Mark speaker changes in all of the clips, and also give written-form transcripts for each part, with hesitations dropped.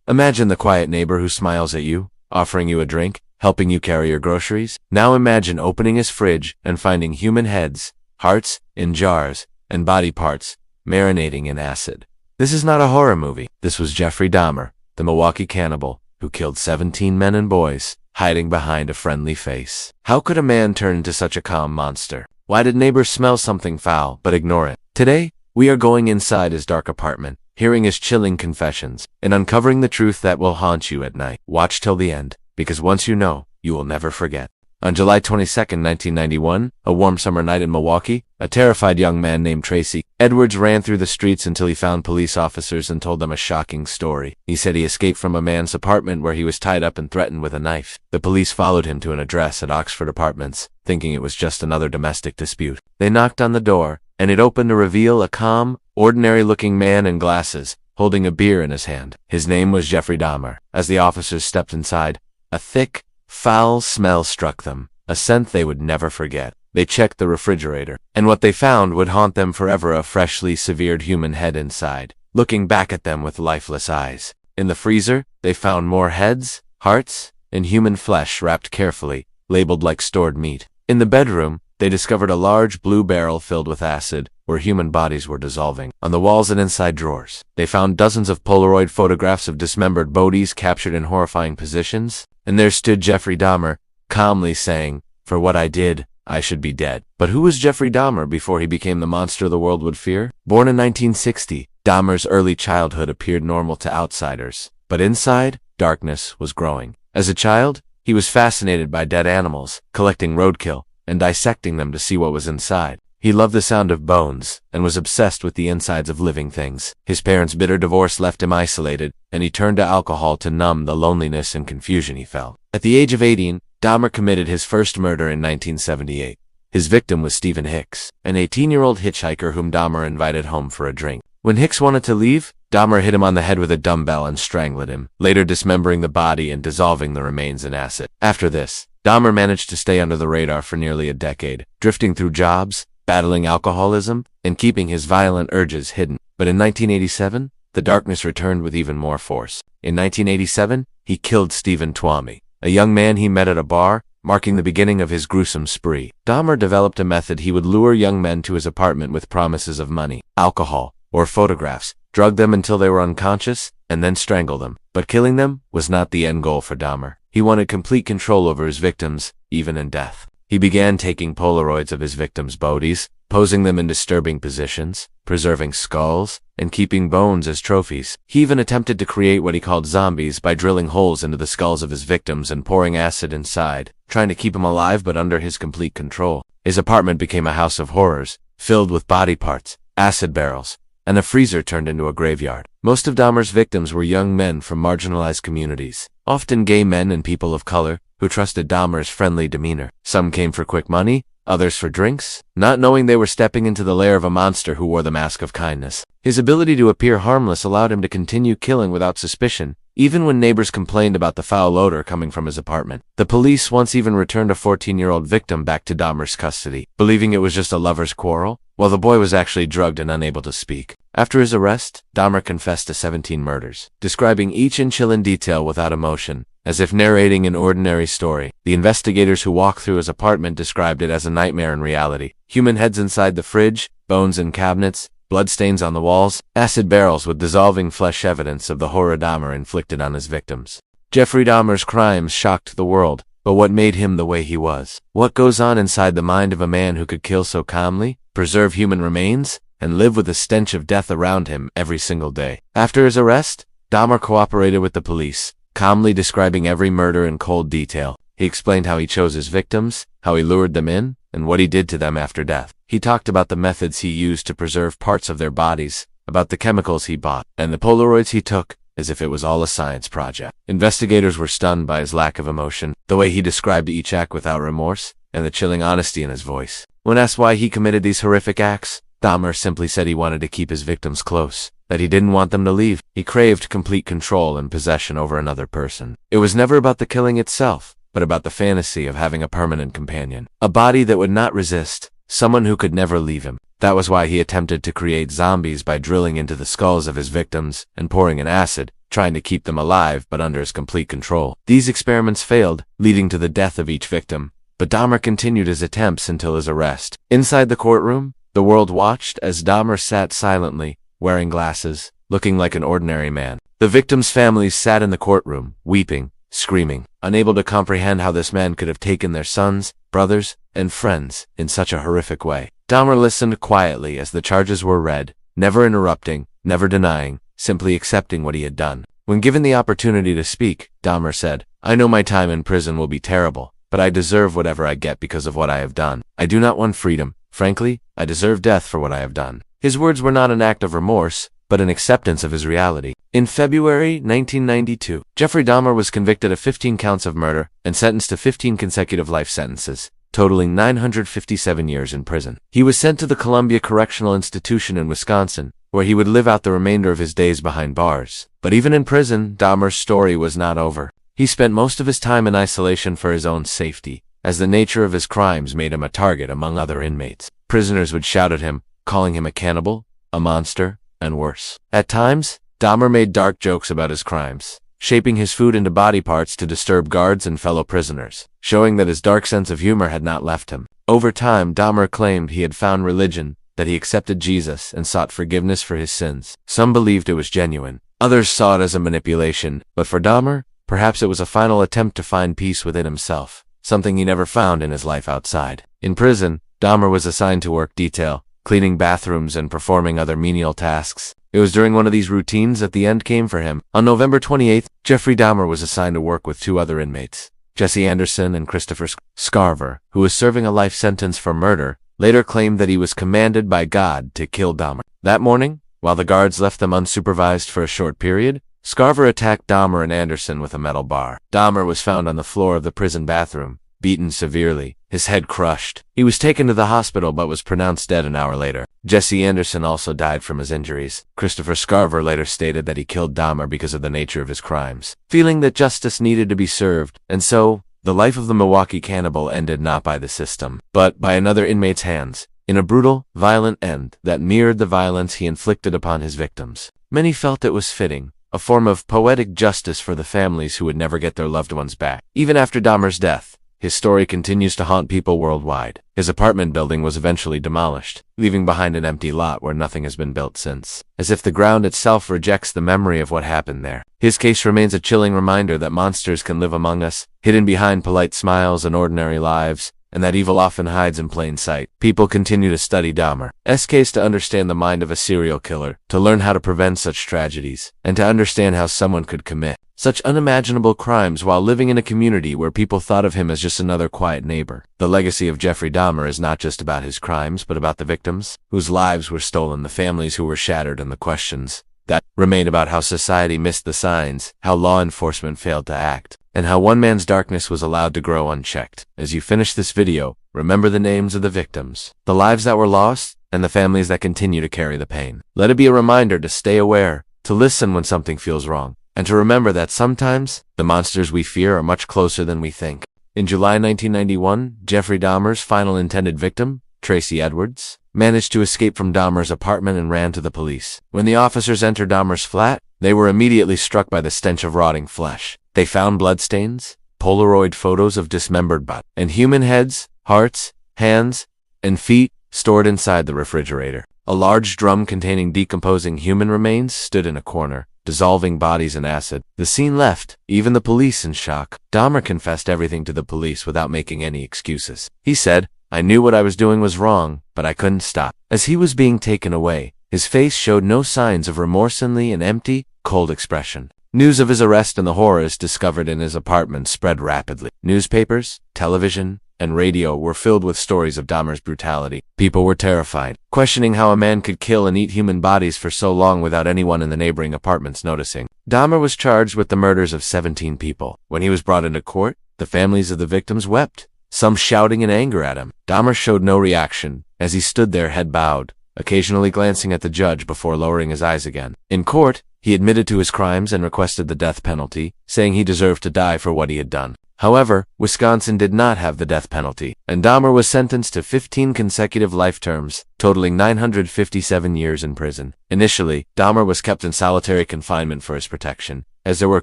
Speaker 1: Imagine the quiet neighbor who smiles at you, offering you a drink, helping you carry your groceries. Now imagine opening his fridge and finding human heads, hearts, in jars, and body parts, marinating in acid. This is not a horror movie. This was Jeffrey Dahmer, the Milwaukee cannibal, who killed 17 men and boys, hiding behind a friendly face. How could a man turn into such a calm monster? Why did neighbors smell something foul but ignore it? Today, we are going inside his dark apartment, hearing his chilling confessions, and uncovering the truth that will haunt you at night. Watch till the end, because once you know, you will never forget. On July 22, 1991, a warm summer night in Milwaukee, a terrified young man named Tracy Edwards ran through the streets until he found police officers and told them a shocking story. He said he escaped from a man's apartment where he was tied up and threatened with a knife. The police followed him to an address at Oxford Apartments, thinking it was just another domestic dispute. They knocked on the door, and it opened to reveal a calm, ordinary-looking man in glasses, holding a beer in his hand. His name was Jeffrey Dahmer. As the officers stepped inside, a thick, foul smell struck them, a scent they would never forget. They checked the refrigerator, and what they found would haunt them forever: a freshly severed human head inside, looking back at them with lifeless eyes. In the freezer, they found more heads, hearts, and human flesh wrapped carefully, labeled like stored meat. In the bedroom, they discovered a large blue barrel filled with acid, where human bodies were dissolving. On the walls and inside drawers, they found dozens of Polaroid photographs of dismembered bodies captured in horrifying positions. And there stood Jeffrey Dahmer, calmly saying, "For what I did, I should be dead." But who was Jeffrey Dahmer before he became the monster the world would fear? Born in 1960, Dahmer's early childhood appeared normal to outsiders. But inside, darkness was growing. As a child, he was fascinated by dead animals, collecting roadkill, and dissecting them to see what was inside. He loved the sound of bones, and was obsessed with the insides of living things. His parents' bitter divorce left him isolated, and he turned to alcohol to numb the loneliness and confusion he felt. At the age of 18, Dahmer committed his first murder in 1978. His victim was Stephen Hicks, an 18-year-old hitchhiker whom Dahmer invited home for a drink. When Hicks wanted to leave, Dahmer hit him on the head with a dumbbell and strangled him, later dismembering the body and dissolving the remains in acid. After this, Dahmer managed to stay under the radar for nearly a decade, drifting through jobs, battling alcoholism, and keeping his violent urges hidden. But in 1987, the darkness returned with even more force. In 1987, he killed Stephen Twomey, a young man he met at a bar, marking the beginning of his gruesome spree. Dahmer developed a method: he would lure young men to his apartment with promises of money, alcohol, or photographs, drug them until they were unconscious, and then strangle them. But killing them was not the end goal for Dahmer. He wanted complete control over his victims, even in death. He began taking Polaroids of his victims' bodies, posing them in disturbing positions, preserving skulls, and keeping bones as trophies. He even attempted to create what he called zombies by drilling holes into the skulls of his victims and pouring acid inside, trying to keep them alive but under his complete control. His apartment became a house of horrors, filled with body parts, acid barrels, and a freezer turned into a graveyard. Most of Dahmer's victims were young men from marginalized communities, often gay men and people of color, who trusted Dahmer's friendly demeanor. Some came for quick money, others for drinks, not knowing they were stepping into the lair of a monster who wore the mask of kindness. His ability to appear harmless allowed him to continue killing without suspicion, even when neighbors complained about the foul odor coming from his apartment. The police once even returned a 14-year-old victim back to Dahmer's custody, believing it was just a lover's quarrel, while the boy was actually drugged and unable to speak. After his arrest, Dahmer confessed to 17 murders, describing each in chilling detail without emotion, as if narrating an ordinary story. The investigators who walked through his apartment described it as a nightmare in reality. Human heads inside the fridge, bones in cabinets, bloodstains on the walls, acid barrels with dissolving flesh, evidence of the horror Dahmer inflicted on his victims. Jeffrey Dahmer's crimes shocked the world, but what made him the way he was? What goes on inside the mind of a man who could kill so calmly, preserve human remains, and live with the stench of death around him every single day? After his arrest, Dahmer cooperated with the police, calmly describing every murder in cold detail. He explained how he chose his victims, how he lured them in, and what he did to them after death. He talked about the methods he used to preserve parts of their bodies, about the chemicals he bought, and the Polaroids he took, as if it was all a science project. Investigators were stunned by his lack of emotion, the way he described each act without remorse, and the chilling honesty in his voice. When asked why he committed these horrific acts, Dahmer simply said he wanted to keep his victims close, that he didn't want them to leave. He craved complete control and possession over another person. It was never about the killing itself, but about the fantasy of having a permanent companion, a body that would not resist, someone who could never leave him. That was why he attempted to create zombies by drilling into the skulls of his victims and pouring in acid, trying to keep them alive but under his complete control. These experiments failed, leading to the death of each victim, but Dahmer continued his attempts until his arrest. Inside the courtroom, the world watched as Dahmer sat silently, wearing glasses, looking like an ordinary man. The victims' families sat in the courtroom, weeping, screaming, unable to comprehend how this man could have taken their sons, brothers, and friends in such a horrific way. Dahmer listened quietly as the charges were read, never interrupting, never denying, simply accepting what he had done. When given the opportunity to speak, Dahmer said, "I know my time in prison will be terrible, but I deserve whatever I get because of what I have done. I do not want freedom. Frankly, I deserve death for what I have done." His words were not an act of remorse, but an acceptance of his reality. In February 1992, Jeffrey Dahmer was convicted of 15 counts of murder and sentenced to 15 consecutive life sentences, totaling 957 years in prison. He was sent to the Columbia Correctional Institution in Wisconsin, where he would live out the remainder of his days behind bars. But even in prison, Dahmer's story was not over. He spent most of his time in isolation for his own safety, as the nature of his crimes made him a target among other inmates. Prisoners would shout at him, calling him a cannibal, a monster, and worse. At times, Dahmer made dark jokes about his crimes, shaping his food into body parts to disturb guards and fellow prisoners, showing that his dark sense of humor had not left him. Over time, Dahmer claimed he had found religion, that he accepted Jesus and sought forgiveness for his sins. Some believed it was genuine. Others saw it as a manipulation, but for Dahmer, perhaps it was a final attempt to find peace within himself, something he never found in his life outside. In prison, Dahmer was assigned to work detail, cleaning bathrooms and performing other menial tasks. It was during one of these routines that the end came for him. On November 28th, Jeffrey Dahmer was assigned to work with 2 other inmates, Jesse Anderson and Christopher Scarver, who was serving a life sentence for murder, later claimed that he was commanded by God to kill Dahmer. That morning, while the guards left them unsupervised for a short period, Scarver attacked Dahmer and Anderson with a metal bar. Dahmer was found on the floor of the prison bathroom, beaten severely, his head crushed. He was taken to the hospital but was pronounced dead an hour later. Jesse Anderson also died from his injuries. Christopher Scarver later stated that he killed Dahmer because of the nature of his crimes, feeling that justice needed to be served, and so, the life of the Milwaukee cannibal ended not by the system, but by another inmate's hands, in a brutal, violent end that mirrored the violence he inflicted upon his victims. Many felt it was fitting, a form of poetic justice for the families who would never get their loved ones back. Even after Dahmer's death, his story continues to haunt people worldwide. His apartment building was eventually demolished, leaving behind an empty lot where nothing has been built since, as if the ground itself rejects the memory of what happened there. His case remains a chilling reminder that monsters can live among us, hidden behind polite smiles and ordinary lives, and that evil often hides in plain sight. People continue to study Dahmer's case to understand the mind of a serial killer, to learn how to prevent such tragedies, and to understand how someone could commit such unimaginable crimes while living in a community where people thought of him as just another quiet neighbor. The legacy of Jeffrey Dahmer is not just about his crimes, but about the victims whose lives were stolen, the families who were shattered, and the questions that remain about how society missed the signs, how law enforcement failed to act, and how one man's darkness was allowed to grow unchecked. As you finish this video, remember the names of the victims, the lives that were lost, and the families that continue to carry the pain. Let it be a reminder to stay aware, to listen when something feels wrong, and to remember that sometimes, the monsters we fear are much closer than we think. In July 1991, Jeffrey Dahmer's final intended victim, Tracy Edwards, managed to escape from Dahmer's apartment and ran to the police. When the officers entered Dahmer's flat, they were immediately struck by the stench of rotting flesh. They found bloodstains, Polaroid photos of dismembered bodies, and human heads, hearts, hands, and feet stored inside the refrigerator. A large drum containing decomposing human remains stood in a corner, dissolving bodies in acid. The scene left even the police in shock. Dahmer confessed everything to the police without making any excuses. He said, "I knew what I was doing was wrong, but I couldn't stop." As he was being taken away, his face showed no signs of remorse, only an empty, cold expression. News of his arrest and the horrors discovered in his apartment spread rapidly. Newspapers, television, and radio were filled with stories of Dahmer's brutality. People were terrified, questioning how a man could kill and eat human bodies for so long without anyone in the neighboring apartments noticing. Dahmer was charged with the murders of 17 people. When he was brought into court, the families of the victims wept, some shouting in anger at him. Dahmer showed no reaction, as he stood there head bowed, occasionally glancing at the judge before lowering his eyes again. In court, he He admitted to his crimes and requested the death penalty, saying he deserved to die for what he had done. However, Wisconsin did not have the death penalty, and Dahmer was sentenced to 15 consecutive life terms, totaling 957 years in prison. Initially, Dahmer was kept in solitary confinement for his protection, as there were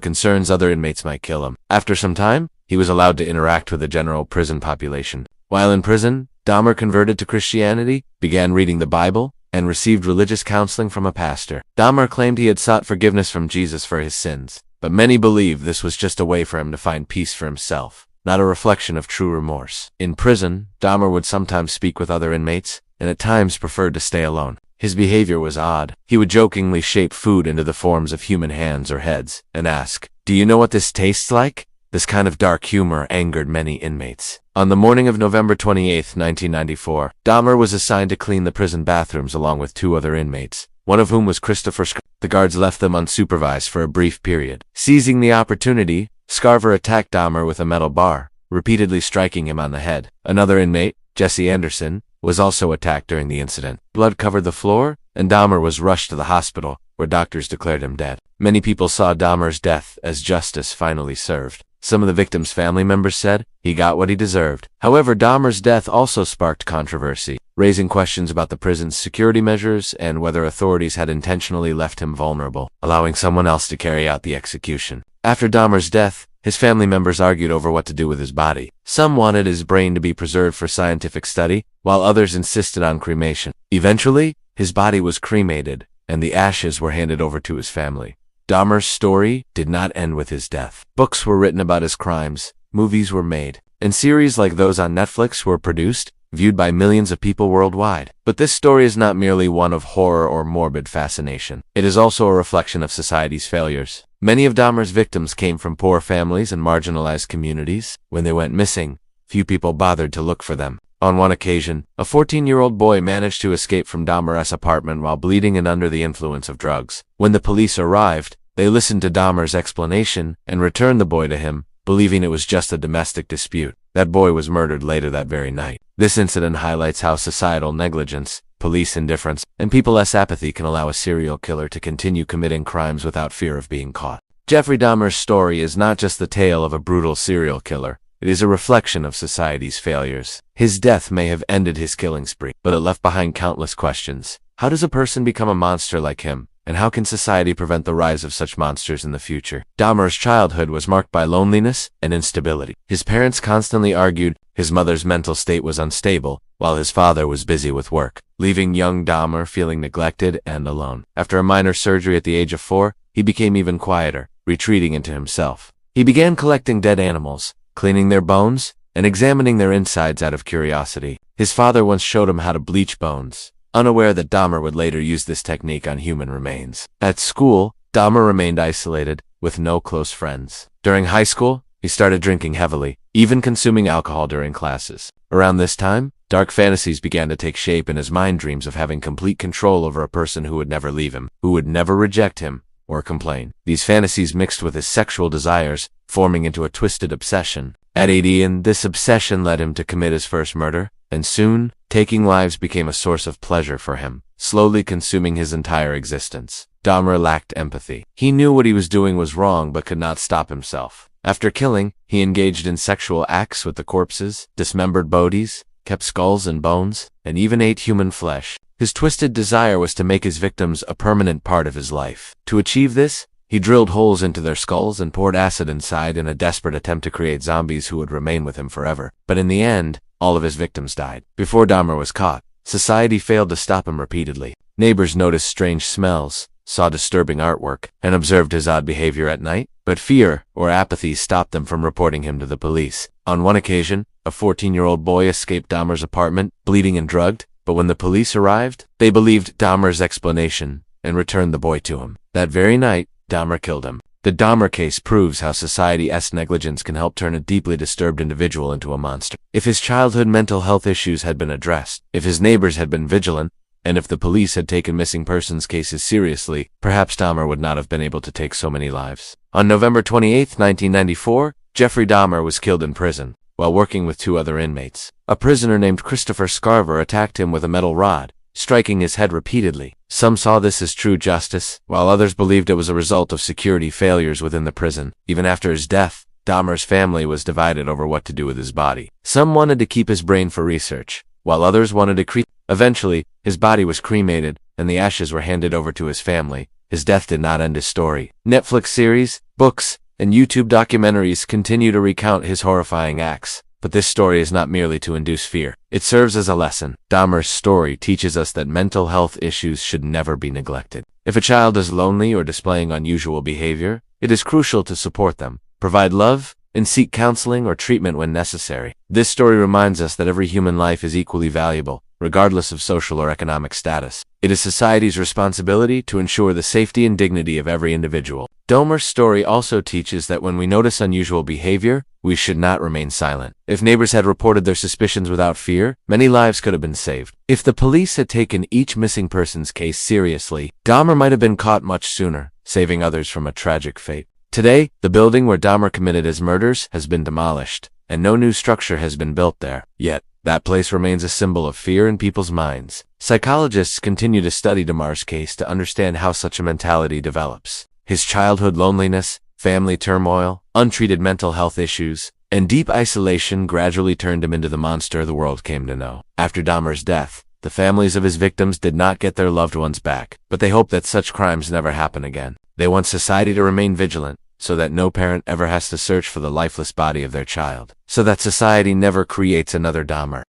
Speaker 1: concerns other inmates might kill him. After some time, he was allowed to interact with the general prison population. While in prison, Dahmer converted to Christianity, began reading the Bible, and received religious counseling from a pastor. Dahmer claimed he had sought forgiveness from Jesus for his sins, but many believe this was just a way for him to find peace for himself, not a reflection of true remorse. In prison, Dahmer would sometimes speak with other inmates, and at times preferred to stay alone. His behavior was odd. He would jokingly shape food into the forms of human hands or heads, and ask, "Do you know what this tastes like?" This kind of dark humor angered many inmates. On the morning of November 28, 1994, Dahmer was assigned to clean the prison bathrooms along with 2 other inmates, one of whom was Christopher Scarver. The guards left them unsupervised for a brief period. Seizing the opportunity, Scarver attacked Dahmer with a metal bar, repeatedly striking him on the head. Another inmate, Jesse Anderson, was also attacked during the incident. Blood covered the floor, and Dahmer was rushed to the hospital, where doctors declared him dead. Many people saw Dahmer's death as justice finally served. Some of the victims' family members said he got what he deserved. However, Dahmer's death also sparked controversy, raising questions about the prison's security measures and whether authorities had intentionally left him vulnerable, allowing someone else to carry out the execution. After Dahmer's death, his family members argued over what to do with his body. Some wanted his brain to be preserved for scientific study, while others insisted on cremation. Eventually, his body was cremated, and the ashes were handed over to his family. Dahmer's story did not end with his death. Books were written about his crimes, movies were made, and series like those on Netflix were produced, viewed by millions of people worldwide. But this story is not merely one of horror or morbid fascination. It is also a reflection of society's failures. Many of Dahmer's victims came from poor families and marginalized communities. When they went missing, few people bothered to look for them. On one occasion, a 14-year-old boy managed to escape from Dahmer's apartment while bleeding and under the influence of drugs. When the police arrived, they listened to Dahmer's explanation and returned the boy to him, believing it was just a domestic dispute. That boy was murdered later that very night. This incident highlights how societal negligence, police indifference, and people's apathy can allow a serial killer to continue committing crimes without fear of being caught. Jeffrey Dahmer's story is not just the tale of a brutal serial killer. It is a reflection of society's failures. His death may have ended his killing spree, but it left behind countless questions. How does a person become a monster like him? And how can society prevent the rise of such monsters in the future? Dahmer's childhood was marked by loneliness and instability. His parents constantly argued, his mother's mental state was unstable, while his father was busy with work, leaving young Dahmer feeling neglected and alone. After a minor surgery at the age of 4, he became even quieter, retreating into himself. He began collecting dead animals, cleaning their bones, and examining their insides out of curiosity. His father once showed him how to bleach bones, unaware that Dahmer would later use this technique on human remains. At school, Dahmer remained isolated, with no close friends. During high school, he started drinking heavily, even consuming alcohol during classes. Around this time, dark fantasies began to take shape in his mind, dreams of having complete control over a person who would never leave him, who would never reject him or complain. These fantasies mixed with his sexual desires, forming into a twisted obsession. At 18, this obsession led him to commit his first murder, and soon, taking lives became a source of pleasure for him, slowly consuming his entire existence. Dahmer lacked empathy. He knew what he was doing was wrong but could not stop himself. After killing, he engaged in sexual acts with the corpses, dismembered bodies, kept skulls and bones, and even ate human flesh. His twisted desire was to make his victims a permanent part of his life. To achieve this, he drilled holes into their skulls and poured acid inside in a desperate attempt to create zombies who would remain with him forever. But in the end, all of his victims died. Before Dahmer was caught, society failed to stop him repeatedly. Neighbors noticed strange smells, saw disturbing artwork, and observed his odd behavior at night, but fear or apathy stopped them from reporting him to the police. On one occasion, a 14-year-old boy escaped Dahmer's apartment, bleeding and drugged, but when the police arrived, they believed Dahmer's explanation and returned the boy to him. That very night, Dahmer killed him. The Dahmer case proves how society's negligence can help turn a deeply disturbed individual into a monster. If his childhood mental health issues had been addressed, if his neighbors had been vigilant, and if the police had taken missing persons cases seriously, perhaps Dahmer would not have been able to take so many lives. On November 28, 1994, Jeffrey Dahmer was killed in prison, while working with 2 other inmates. A prisoner named Christopher Scarver attacked him with a metal rod, striking his head repeatedly. Some saw this as true justice, while others believed it was a result of security failures within the prison. Even after his death, Dahmer's family was divided over what to do with his body. Some wanted to keep his brain for research, while others wanted to cremate. Eventually, his body was cremated, and the ashes were handed over to his family. His death did not end his story. Netflix series, books, and YouTube documentaries continue to recount his horrifying acts. But this story is not merely to induce fear. It serves as a lesson. Dahmer's story teaches us that mental health issues should never be neglected. If a child is lonely or displaying unusual behavior, it is crucial to support them, provide love, and seek counseling or treatment when necessary. This story reminds us that every human life is equally valuable, regardless of social or economic status. It is society's responsibility to ensure the safety and dignity of every individual. Dahmer's story also teaches that when we notice unusual behavior, we should not remain silent. If neighbors had reported their suspicions without fear, many lives could have been saved. If the police had taken each missing person's case seriously, Dahmer might have been caught much sooner, saving others from a tragic fate. Today, the building where Dahmer committed his murders has been demolished, and no new structure has been built there. Yet, that place remains a symbol of fear in people's minds. Psychologists continue to study Dahmer's case to understand how such a mentality develops. His childhood loneliness, family turmoil, untreated mental health issues, and deep isolation gradually turned him into the monster the world came to know. After Dahmer's death, the families of his victims did not get their loved ones back, but they hope that such crimes never happen again. They want society to remain vigilant, so that no parent ever has to search for the lifeless body of their child, so that society never creates another Dahmer.